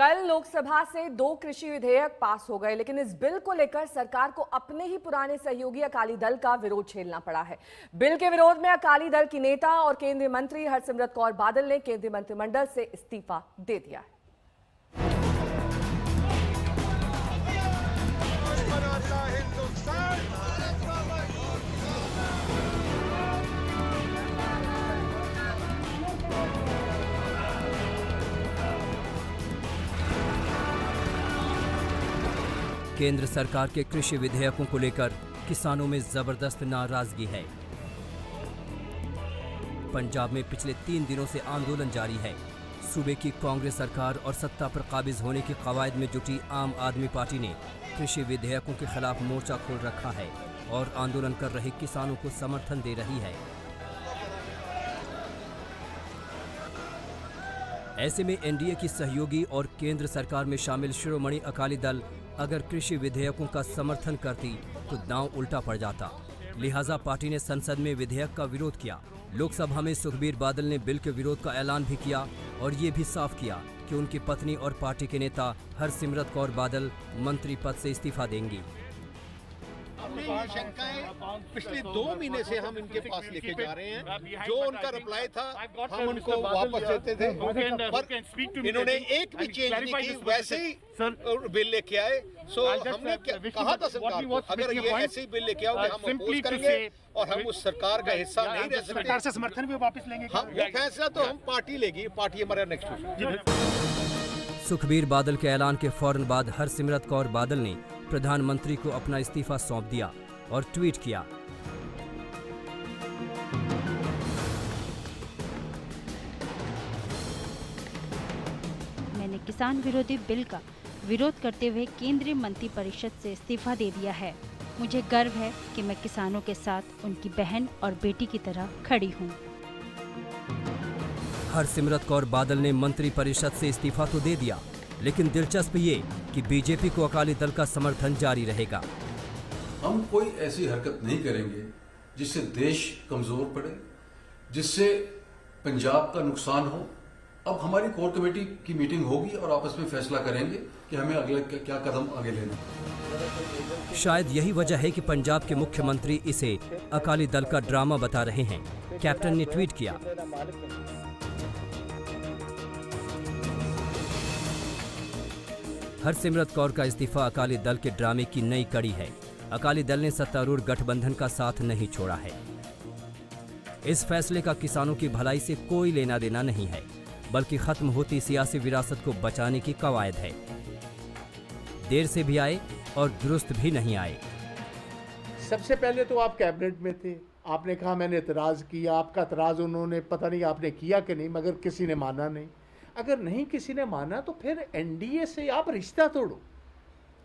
कल लोकसभा से 2 कृषि विधेयक पास हो गए, लेकिन इस बिल को लेकर सरकार को अपने ही पुराने सहयोगी अकाली दल का विरोध झेलना पड़ा है। बिल के विरोध में अकाली दल की नेता और केंद्रीय मंत्री हरसिमरत कौर बादल ने केंद्रीय मंत्रिमंडल से इस्तीफा दे दिया है। केंद्र सरकार के कृषि विधेयकों को लेकर किसानों में जबरदस्त नाराजगी है। पंजाब में पिछले 3 दिनों से आंदोलन जारी है। सूबे की कांग्रेस सरकार और सत्ता पर काबिज होने के कवायद में जुटी आम आदमी पार्टी ने कृषि विधेयकों के खिलाफ मोर्चा खोल रखा है और आंदोलन कर रहे किसानों को समर्थन दे रही है। ऐसे में एनडीए की सहयोगी और केंद्र सरकार में शामिल शिरोमणि अकाली दल अगर कृषि विधेयकों का समर्थन करती तो दांव उल्टा पड़ जाता। लिहाजा पार्टी ने संसद में विधेयक का विरोध किया। लोकसभा में सुखबीर बादल ने बिल के विरोध का ऐलान भी किया और ये भी साफ किया कि उनकी पत्नी और पार्टी के नेता हरसिमरत कौर बादल मंत्री पद से इस्तीफा देंगी। ये शंकाएं पिछले 2 महीने से हम इनके पास लेके जा रहे हैं। जो उनका रिप्लाई था हम उनको वापस देते थे, पर इन्होंने एक भी चेंज नहीं की, वैसे ही बिल लेके आए। सो हमने कहा था सरकार को, अगर ये ऐसे ही बिल लेके आओगे हम अपोज करेंगे और हम उस सरकार का हिस्सा नहीं रह सकते। सरकार से समर्थन भी वापस लेंगे। हम वो फैसला तो हम पार्टी लेगी, पार्टी हमारा नेक्स्ट। सुखबीर बादल के ऐलान के फौरन बाद हरसिमरत कौर बादल ने प्रधानमंत्री को अपना इस्तीफा सौंप दिया और ट्वीट किया, मैंने किसान विरोधी बिल का विरोध करते हुए केंद्रीय मंत्रिपरिषद से इस्तीफा दे दिया है। मुझे गर्व है कि मैं किसानों के साथ उनकी बहन और बेटी की तरह खड़ी हूँ। हरसिमरत कौर बादल ने मंत्रिपरिषद से इस्तीफा तो दे दिया, लेकिन दिलचस्प ये कि बीजेपी को अकाली दल का समर्थन जारी रहेगा। हम कोई ऐसी हरकत नहीं करेंगे जिससे देश कमजोर पड़े, जिससे पंजाब का नुकसान हो। अब हमारी कोर कमेटी की मीटिंग होगी और आपस में फैसला करेंगे कि हमें अगले क्या कदम आगे लेना। शायद यही वजह है कि पंजाब के मुख्यमंत्री इसे अकाली दल का ड्रामा बता रहे हैं। कैप्टन ने ट्वीट किया, हरसिमरत कौर का इस्तीफा अकाली दल के ड्रामे की नई कड़ी है। अकाली दल ने सत्तारूढ़ गठबंधन का साथ नहीं छोड़ा है। इस फैसले का किसानों की भलाई से कोई लेना देना नहीं है, बल्कि खत्म होती सियासी विरासत को बचाने की कवायद है। देर से भी आए और दुरुस्त भी नहीं आए। सबसे पहले तो आप कैबिनेट में थे, आपने कहा मैंने एतराज किया। आपका एतराज उन्होंने पता नहीं आपने किया कि नहीं, मगर किसी ने माना नहीं। अगर नहीं किसी ने माना तो फिर एनडीए से आप रिश्ता तोड़ो।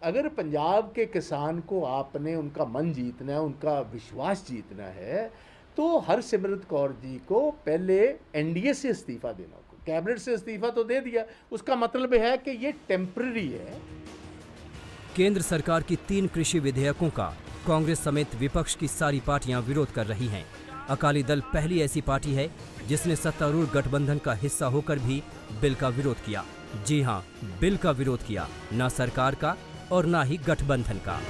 अगर पंजाब के किसान को आपने उनका मन जीतना है, उनका विश्वास जीतना है, तो हरसिमरत कौर जी को पहले एनडीए से इस्तीफा देना होगा। कैबिनेट से इस्तीफा तो दे दिया, उसका मतलब है कि ये टेम्पररी है। केंद्र सरकार की 3 कृषि विधेयकों का कांग्रेस समेत विपक्ष की सारी पार्टियां विरोध कर रही हैं। अकाली दल पहली ऐसी पार्टी है जिसने सत्तारूढ़ गठबंधन का हिस्सा होकर भी बिल का विरोध किया। जी हां, बिल का विरोध किया, न सरकार का और न ही गठबंधन का।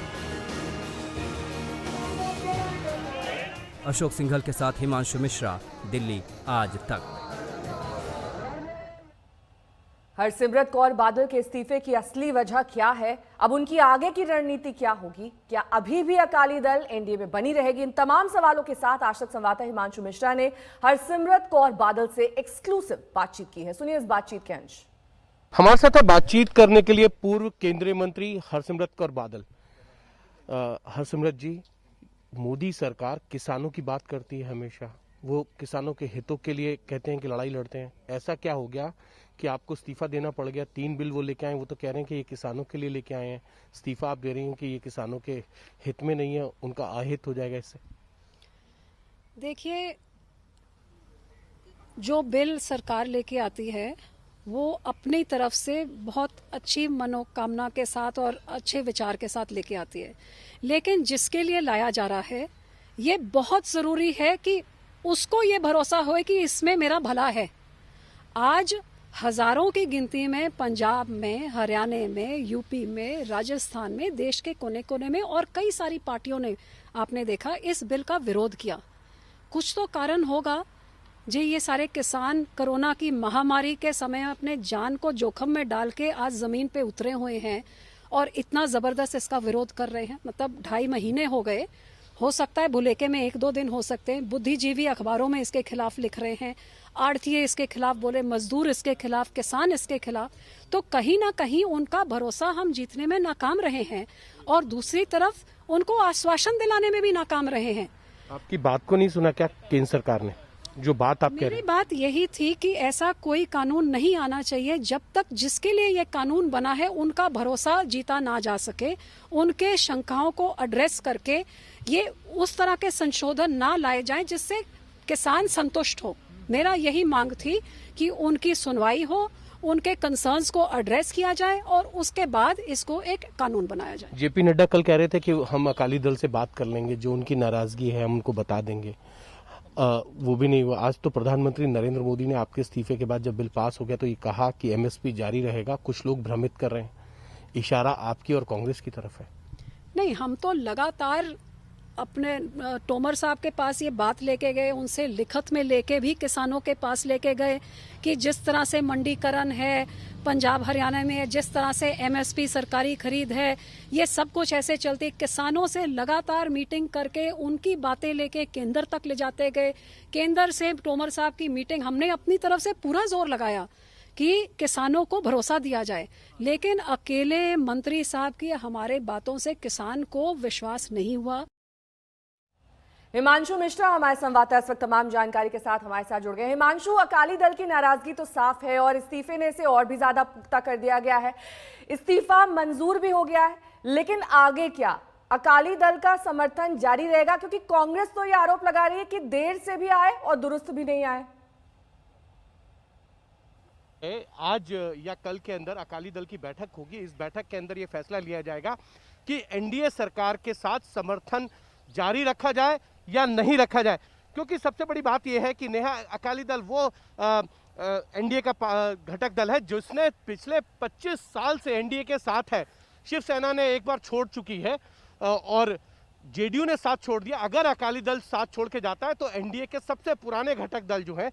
अशोक सिंघल के साथ हिमांशु मिश्रा, दिल्ली आज तक। हरसिमरत कौर बादल के इस्तीफे की असली वजह क्या है? अब उनकी आगे की रणनीति क्या होगी? क्या अभी भी अकाली दल एनडीए में बनी रहेगी? इन तमाम सवालों के साथ आज तक संवाददाता हिमांशु मिश्रा ने हरसिमरत कौर बादल से एक्सक्लूसिव बातचीत की है। सुनिए इस बातचीत के अंश। हमारे साथ बातचीत करने के लिए पूर्व केंद्रीय मंत्री हरसिमरत कौर बादल। हरसिमरत जी, मोदी सरकार किसानों की बात करती है हमेशा, वो किसानों के हितों के लिए कहते हैं कि लड़ाई लड़ते हैं। ऐसा क्या हो गया कि आपको इस्तीफा देना पड़ गया? 3 बिल वो लेके आए, वो तो कह रहे हैं कि ये किसानों के लिए लेके आए हैं। इस्तीफा आप दे रही हैं कि ये किसानों के हित में नहीं है, उनका अहित हो जाएगा इससे। देखिए, जो बिल सरकार लेके आती है वो अपनी तरफ से बहुत अच्छी मनोकामना के साथ और अच्छे विचार के साथ लेके आती है, लेकिन जिसके लिए लाया जा रहा है ये बहुत ज़रूरी है कि उसको ये भरोसा हो कि इसमें मेरा भला है। आज हजारों की गिनती में पंजाब में, हरियाणा में, यूपी में, राजस्थान में, देश के कोने कोने में और कई सारी पार्टियों ने आपने देखा इस बिल का विरोध किया। कुछ तो कारण होगा जी। ये सारे किसान कोरोना की महामारी के समय अपने जान को जोखिम में डाल के आज जमीन पे उतरे हुए हैं और इतना जबरदस्त इसका विरोध कर रहे हैं। मतलब 2.5 महीने हो गए, हो सकता है भुलेखे में 1-2 दिन हो सकते हैं। बुद्धिजीवी अखबारों में इसके खिलाफ लिख रहे हैं, आढ़तिये इसके खिलाफ बोले, मजदूर इसके खिलाफ, किसान इसके खिलाफ। तो कहीं ना कहीं उनका भरोसा हम जीतने में नाकाम रहे हैं और दूसरी तरफ उनको आश्वासन दिलाने में भी नाकाम रहे हैं। आपकी बात को नहीं सुना क्या केंद्र सरकार ने? जो बात आप कह रहे मेरी हैं, बात यही थी कि ऐसा कोई कानून नहीं आना चाहिए जब तक जिसके लिए ये कानून बना है उनका भरोसा जीता ना जा सके। उनके शंकाओं को एड्रेस करके ये उस तरह के संशोधन ना लाए जाएं जिससे किसान संतुष्ट हो। मेरा यही मांग थी कि उनकी सुनवाई हो, उनके कंसर्न्स को एड्रेस किया जाए और उसके बाद इसको एक कानून बनाया जाए। जेपी नड्डा कल कह रहे थे कि हम अकाली दल से बात कर लेंगे, जो उनकी नाराजगी है हम उनको बता देंगे। वो भी नहीं हुआ। आज तो प्रधानमंत्री नरेंद्र मोदी ने आपके इस्तीफे के बाद जब बिल पास हो गया तो ये कहा कि एमएसपी जारी रहेगा। कुछ लोग भ्रमित कर रहे हैं, इशारा आपकी और कांग्रेस की तरफ है। नहीं, हम तो लगातार अपने तोमर साहब के पास ये बात लेके गए, उनसे लिखत में लेके भी किसानों के पास लेके गए कि जिस तरह से मंडीकरण है पंजाब हरियाणा में, जिस तरह से एमएसपी सरकारी खरीद है, ये सब कुछ ऐसे चलती। किसानों से लगातार मीटिंग करके उनकी बातें लेके केंद्र तक ले जाते गए। केंद्र से तोमर साहब की मीटिंग हमने अपनी तरफ से पूरा जोर लगाया कि किसानों को भरोसा दिया जाए, लेकिन अकेले मंत्री साहब की हमारे बातों से किसान को विश्वास नहीं हुआ। हिमांशु मिश्रा हमारे संवाददाता इस वक्त तमाम जानकारी के साथ हमारे साथ जुड़ गए। हिमांशु, अकाली दल की नाराजगी तो साफ है और इस्तीफे ने इसे और भी ज्यादा पुख्ता कर दिया गया है। इस्तीफा मंजूर भी हो गया है, लेकिन आगे क्या? अकाली दल का समर्थन जारी रहेगा? क्योंकि कांग्रेस तो ये आरोप लगा रही है कि देर से भी आए और दुरुस्त भी नहीं आए। आज या कल के अंदर अकाली दल की बैठक होगी। इस बैठक के अंदर यह फैसला लिया जाएगा कि एनडीए सरकार के साथ समर्थन जारी रखा जाए या नहीं रखा जाए। क्योंकि सबसे बड़ी बात यह है कि नेहा, अकाली दल वो एनडीए का घटक दल है जिसने पिछले 25 साल से एनडीए के साथ है। शिवसेना ने एक बार छोड़ चुकी है और जेडीयू ने साथ छोड़ दिया। अगर अकाली दल साथ छोड़ के जाता है तो एनडीए के सबसे पुराने घटक दल जो हैं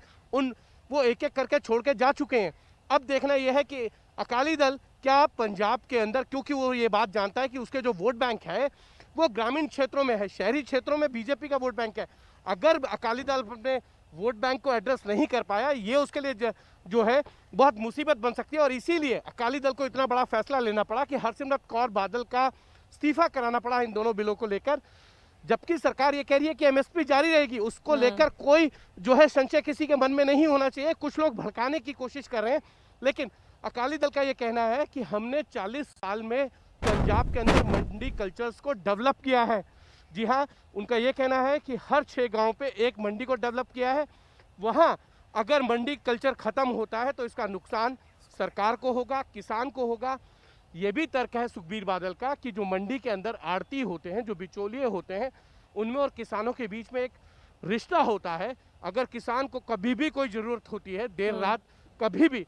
वो एक एक करके छोड़ के जा चुके हैं। अब देखना यह है कि अकाली दल क्या पंजाब के अंदर, क्योंकि वो ये बात जानता है कि उसके जो वोट बैंक है वो ग्रामीण क्षेत्रों में है, शहरी क्षेत्रों में बीजेपी का वोट बैंक है। अगर अकाली दल अपने वोट बैंक को एड्रेस नहीं कर पाया, ये उसके लिए जो है बहुत मुसीबत बन सकती है। और इसीलिए अकाली दल को इतना बड़ा फैसला लेना पड़ा कि हरसिमरत कौर बादल का इस्तीफा कराना पड़ा इन दोनों बिलों को लेकर। जबकि सरकार ये कह रही है कि एमएसपी जारी रहेगी, उसको लेकर कोई जो है संशय किसी के मन में नहीं होना चाहिए। कुछ लोग भड़काने की कोशिश कर रहे हैं, लेकिन अकाली दल का ये कहना है कि हमने 40 साल में पंजाब के अंदर मंडी कल्चर्स को डेवलप किया है। जी हाँ, उनका ये कहना है कि हर 6 गांव पे एक मंडी को डेवलप किया है। वहाँ अगर मंडी कल्चर ख़त्म होता है तो इसका नुकसान सरकार को होगा, किसान को होगा। ये भी तर्क है सुखबीर बादल का कि जो मंडी के अंदर आड़ती होते हैं, जो बिचौलिए होते हैं, उनमें और किसानों के बीच में एक रिश्ता होता है। अगर किसान को कभी भी कोई ज़रूरत होती है, देर रात कभी भी,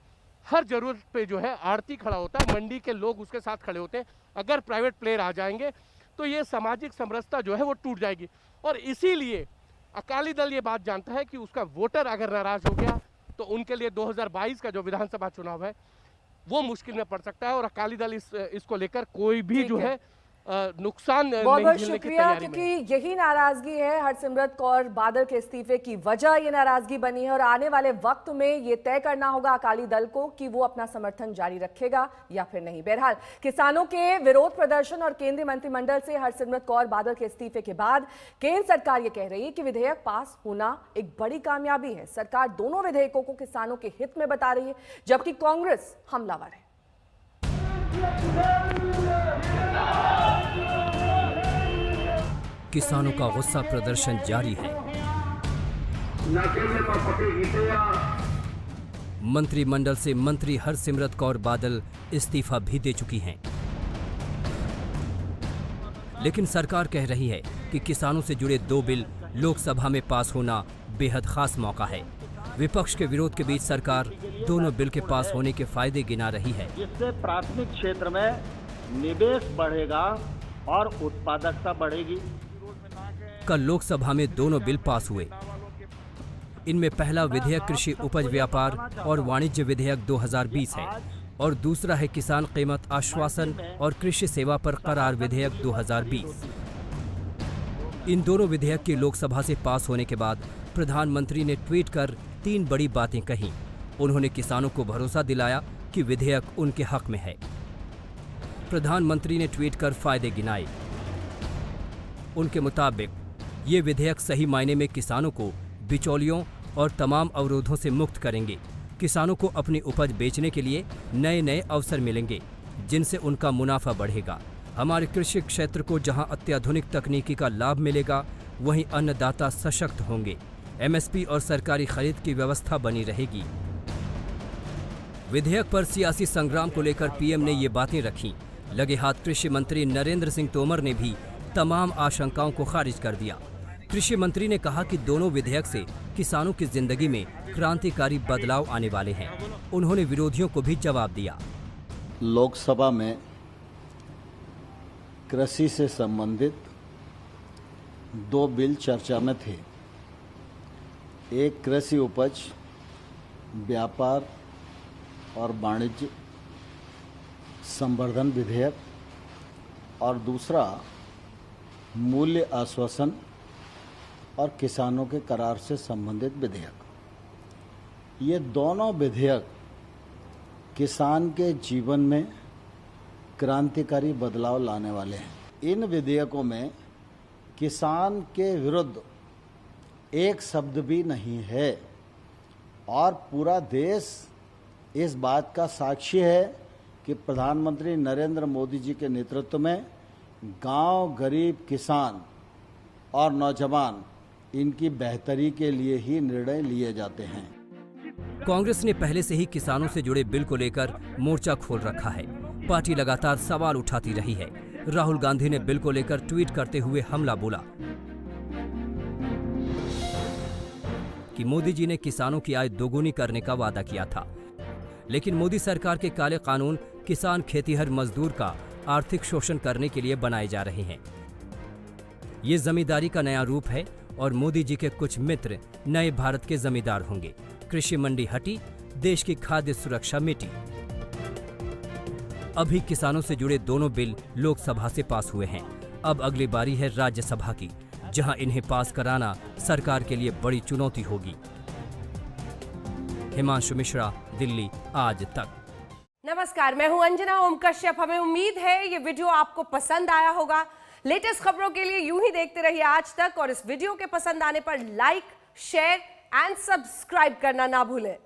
हर ज़रूरत पे जो है आड़ती खड़ा होता है, मंडी के लोग उसके साथ खड़े होते हैं। अगर प्राइवेट प्लेयर आ जाएंगे तो ये सामाजिक समरसता जो है वो टूट जाएगी। और इसीलिए अकाली दल ये बात जानता है कि उसका वोटर अगर नाराज हो गया तो उनके लिए 2022 का जो विधानसभा चुनाव है वो मुश्किल में पड़ सकता है। और अकाली दल इसको लेकर कोई भी जो है नुकसान बहुत बहुत शुक्रिया, क्योंकि यही नाराजगी है हरसिमरत कौर बादल के इस्तीफे की वजह ये नाराजगी बनी है। और आने वाले वक्त में ये तय करना होगा अकाली दल को कि वो अपना समर्थन जारी रखेगा या फिर नहीं। बहरहाल किसानों के विरोध प्रदर्शन और केंद्रीय मंत्रिमंडल से हरसिमरत कौर बादल के इस्तीफे के बाद केंद्र सरकार ये कह रही है कि विधेयक पास होना एक बड़ी कामयाबी है। सरकार दोनों विधेयकों को किसानों के हित में बता रही है, जबकि कांग्रेस हमलावर है। किसानों का गुस्सा प्रदर्शन जारी है। मंत्रिमंडल से मंत्री हरसिमरत कौर बादल इस्तीफा भी दे चुकी हैं, लेकिन सरकार कह रही है कि किसानों से जुड़े 2 बिल लोकसभा में पास होना बेहद खास मौका है। विपक्ष के विरोध के बीच सरकार दोनों बिल के पास होने के फायदे गिना रही है। इससे प्राथमिक क्षेत्र में निवेश बढ़ेगा और उत्पादकता बढ़ेगी। कल लोकसभा में दोनों बिल पास हुए। इनमें पहला विधेयक कृषि उपज व्यापार और वाणिज्य विधेयक 2020 है और दूसरा है किसान कीमत आश्वासन और कृषि सेवा पर करार विधेयक 2020। इन दोनों विधेयक के लोकसभा से पास होने के बाद प्रधानमंत्री ने ट्वीट कर 3 बड़ी बातें कहीं। उन्होंने किसानों को भरोसा दिलाया कि विधेयक उनके हक में है। प्रधानमंत्री ने ट्वीट कर फायदे गिनाए। उनके मुताबिक ये विधेयक सही मायने में किसानों को बिचौलियों और तमाम अवरोधों से मुक्त करेंगे। किसानों को अपनी उपज बेचने के लिए नए नए अवसर मिलेंगे, जिनसे उनका मुनाफा बढ़ेगा। हमारे कृषि क्षेत्र को जहां अत्याधुनिक तकनीकी का लाभ मिलेगा, वहीं अन्नदाता सशक्त होंगे। एमएसपी और सरकारी खरीद की व्यवस्था बनी रहेगी। विधेयक पर सियासी संग्राम को लेकर पीएम ने ये बातें रखीं। लगे हाथ कृषि मंत्री नरेंद्र सिंह तोमर ने भी तमाम आशंकाओं को खारिज कर दिया। कृषि मंत्री ने कहा कि दोनों विधेयक से किसानों की जिंदगी में क्रांतिकारी बदलाव आने वाले हैं। उन्होंने विरोधियों को भी जवाब दिया। लोकसभा में कृषि से संबंधित 2 बिल चर्चा में थे। एक कृषि उपज व्यापार और वाणिज्य संवर्धन विधेयक और दूसरा मूल्य आश्वासन और किसानों के करार से संबंधित विधेयक। ये दोनों विधेयक किसान के जीवन में क्रांतिकारी बदलाव लाने वाले हैं। इन विधेयकों में किसान के विरुद्ध एक शब्द भी नहीं है और पूरा देश इस बात का साक्षी है कि प्रधानमंत्री नरेंद्र मोदी जी के नेतृत्व में गांव, गरीब, किसान और नौजवान इनकी बेहतरी के लिए ही निर्णय लिए जाते हैं। कांग्रेस ने पहले से ही किसानों से जुड़े बिल को लेकर मोर्चा खोल रखा है। पार्टी लगातार सवाल उठाती रही है। राहुल गांधी ने बिल को लेकर ट्वीट करते हुए हमला बोला कि मोदी जी ने किसानों की आय दोगुनी करने का वादा किया था, लेकिन मोदी सरकार के काले कानून किसान खेतीहर मजदूर का आर्थिक शोषण करने के लिए बनाए जा रहे हैं। ये जमींदारी का नया रूप है और मोदी जी के कुछ मित्र नए भारत के जमींदार होंगे। कृषि मंडी हटी, देश की खाद्य सुरक्षा मिटी। अभी किसानों से जुड़े दोनों बिल लोकसभा से पास हुए हैं। अब अगली बारी है राज्यसभा की, जहां इन्हें पास कराना सरकार के लिए बड़ी चुनौती होगी। हिमांशु मिश्रा, दिल्ली आज तक। नमस्कार, मैं हूं अंजना ओम कश्यप। हमें उम्मीद है ये वीडियो आपको पसंद आया होगा। लेटेस्ट खबरों के लिए यूं ही देखते रहिए आज तक और इस वीडियो के पसंद आने पर लाइक, शेयर एंड सब्सक्राइब करना ना भूलें।